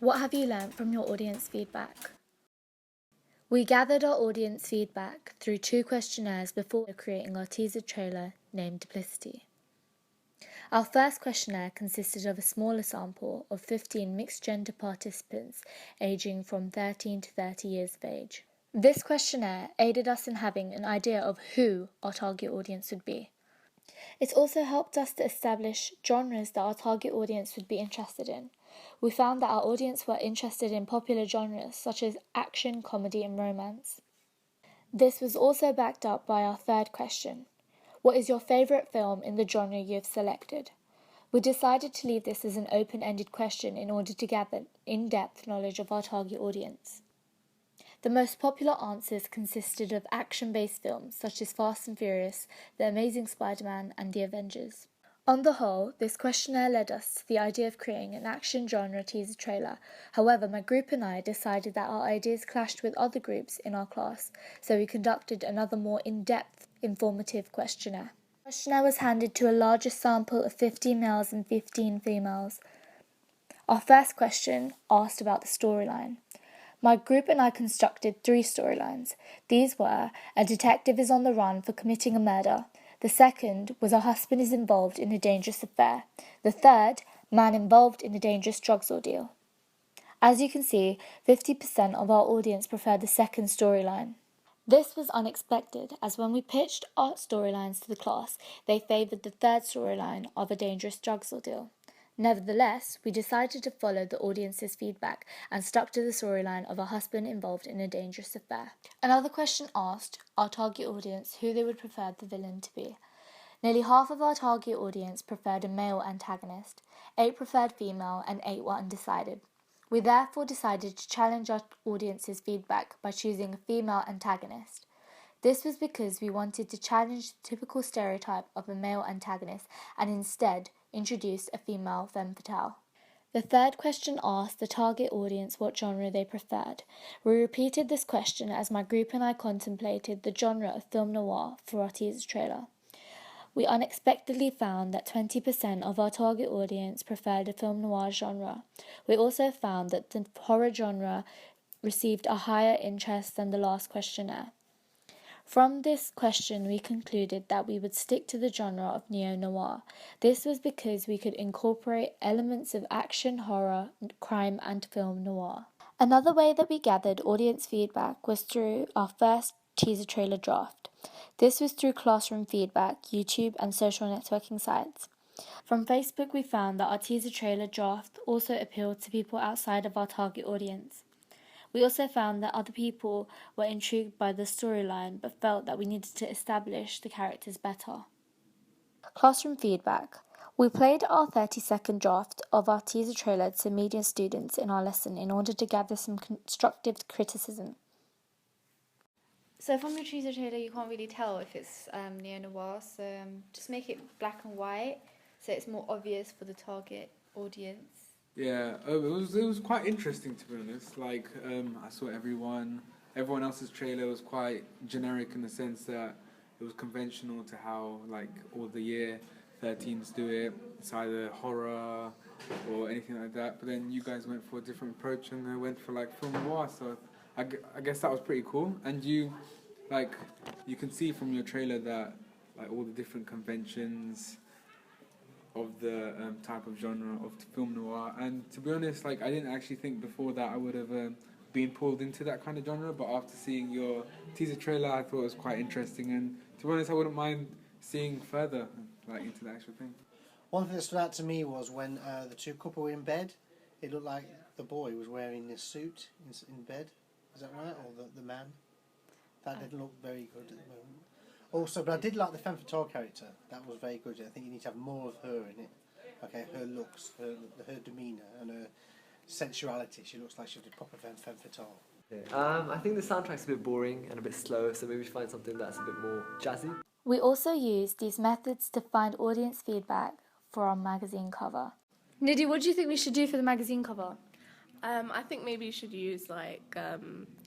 What have you learnt from your audience feedback? We gathered our audience feedback through 2 questionnaires before creating our teaser trailer named Duplicity. Our first questionnaire consisted of a smaller sample of 15 mixed-gender participants aging from 13 to 30 years of age. This questionnaire aided us in having an idea of who our target audience would be. It also helped us to establish genres that our target audience would be interested in. We found that our audience were interested in popular genres such as action, comedy, and romance. This was also backed up by our third question. What is your favourite film in the genre you have selected? We decided to leave this as an open-ended question in order to gather in-depth knowledge of our target audience. The most popular answers consisted of action-based films such as Fast and Furious, The Amazing Spider-Man, and The Avengers. On the whole, this questionnaire led us to the idea of creating an action genre teaser trailer. However, my group and I decided that our ideas clashed with other groups in our class, so we conducted another more in-depth, informative questionnaire. The questionnaire was handed to a larger sample of 15 males and 15 females. Our first question asked about the storyline. My group and I constructed 3 storylines. These were: a detective is on the run for committing a murder. The second was a husband is involved in a dangerous affair. The third, man involved in a dangerous drugs ordeal. As you can see, 50% of our audience preferred the second storyline. This was unexpected, as when we pitched our storylines to the class, they favoured the third storyline of a dangerous drugs ordeal. Nevertheless, we decided to follow the audience's feedback and stuck to the storyline of a husband involved in a dangerous affair. Another question asked our target audience who they would prefer the villain to be. Nearly half of our target audience preferred a male antagonist, 8 preferred female, and 8 were undecided. We therefore decided to challenge our audience's feedback by choosing a female antagonist. This was because we wanted to challenge the typical stereotype of a male antagonist and instead introduce a female femme fatale. The third question asked the target audience what genre they preferred. We repeated this question as my group and I contemplated the genre of film noir for our teaser trailer. We unexpectedly found that 20% of our target audience preferred a film noir genre. We also found that the horror genre received a higher interest than the last questionnaire. From this question, we concluded that we would stick to the genre of neo-noir. This was because we could incorporate elements of action, horror, crime, and film noir. Another way that we gathered audience feedback was through our first teaser trailer draft. This was through classroom feedback, YouTube, and social networking sites. From Facebook, we found that our teaser trailer draft also appealed to people outside of our target audience. We also found that other people were intrigued by the storyline but felt that we needed to establish the characters better. Classroom feedback. We played our 30-second draft of our teaser trailer to media students in our lesson in order to gather some constructive criticism. So from your teaser trailer, you can't really tell if it's neo-noir, so just make it black and white so it's more obvious for the target audience. Yeah, it was quite interesting, to be honest. Like, I saw everyone else's trailer was quite generic in the sense that it was conventional to how, like, all the year 13s do it. It's either horror or anything like that. But then you guys went for a different approach and went for, like, film noir. So I guess that was pretty cool. And you can see from your trailer that, like, all the different conventions of the type of genre of film noir, and to be honest, like, I didn't actually think before that I would have been pulled into that kind of genre, but after seeing your teaser trailer I thought it was quite interesting, and to be honest I wouldn't mind seeing further, like, into the actual thing. One thing that stood out to me was when the 2 couple were in bed, it looked like the boy was wearing a suit in bed, is that right, or the man? That didn't look very good at the moment. Also, but I did like the femme fatale character. That was very good. I think you need to have more of her in it. Okay, her looks, her demeanour and her sensuality. She looks like she was a proper femme fatale. Okay. I think the soundtrack's a bit boring and a bit slow, so maybe find something that's a bit more jazzy. We also used these methods to find audience feedback for our magazine cover. Nidhi, what do you think we should do for the magazine cover? I think maybe you should use like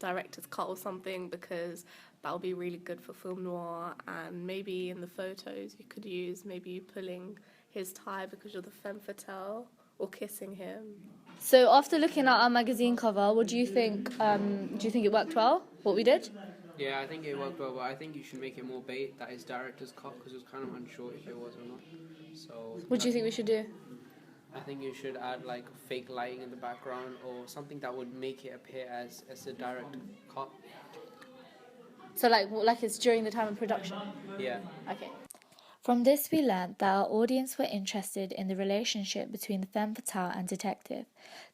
director's cut or something, because that'll be really good for film noir. And maybe in the photos you could use maybe you pulling his tie because you're the femme fatale, or kissing him. So after looking at our magazine cover, what do you think? Do you think it worked well, what we did? Yeah, I think it worked well, but I think you should make it more bait. That is director's cut, because it was kind of unsure if it was or not. So. What do you think we should do? I think you should add like fake lighting in the background or something that would make it appear as a direct cut. So like it's during the time of production? Yeah. Okay. From this we learned that our audience were interested in the relationship between the femme fatale and detective.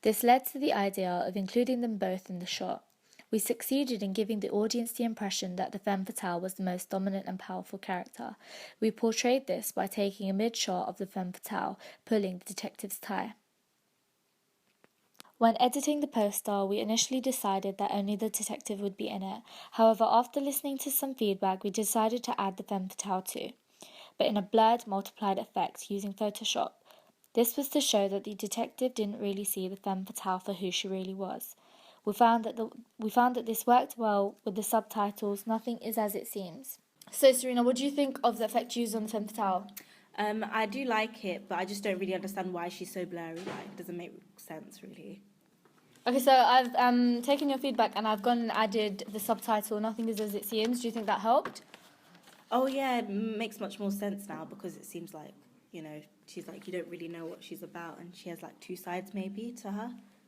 This led to the idea of including them both in the shot. We succeeded in giving the audience the impression that the femme fatale was the most dominant and powerful character. We portrayed this by taking a mid-shot of the femme fatale pulling the detective's tie. When editing the poster, we initially decided that only the detective would be in it. However, after listening to some feedback, we decided to add the femme fatale too, but in a blurred, multiplied effect using Photoshop. This was to show that the detective didn't really see the femme fatale for who she really was. We found that this worked well with the subtitles. Nothing is as it seems. So, Serena, what do you think of the effect used on the femme fatale? I do like it, but I just don't really understand why she's so blurry. Like, it doesn't make sense, really. Okay, so I've taken your feedback and I've gone and added the subtitle. Nothing is as it seems. Do you think that helped? Oh, yeah, it makes much more sense now because it seems like, she's like, you don't really know what she's about and she has like two sides maybe to her.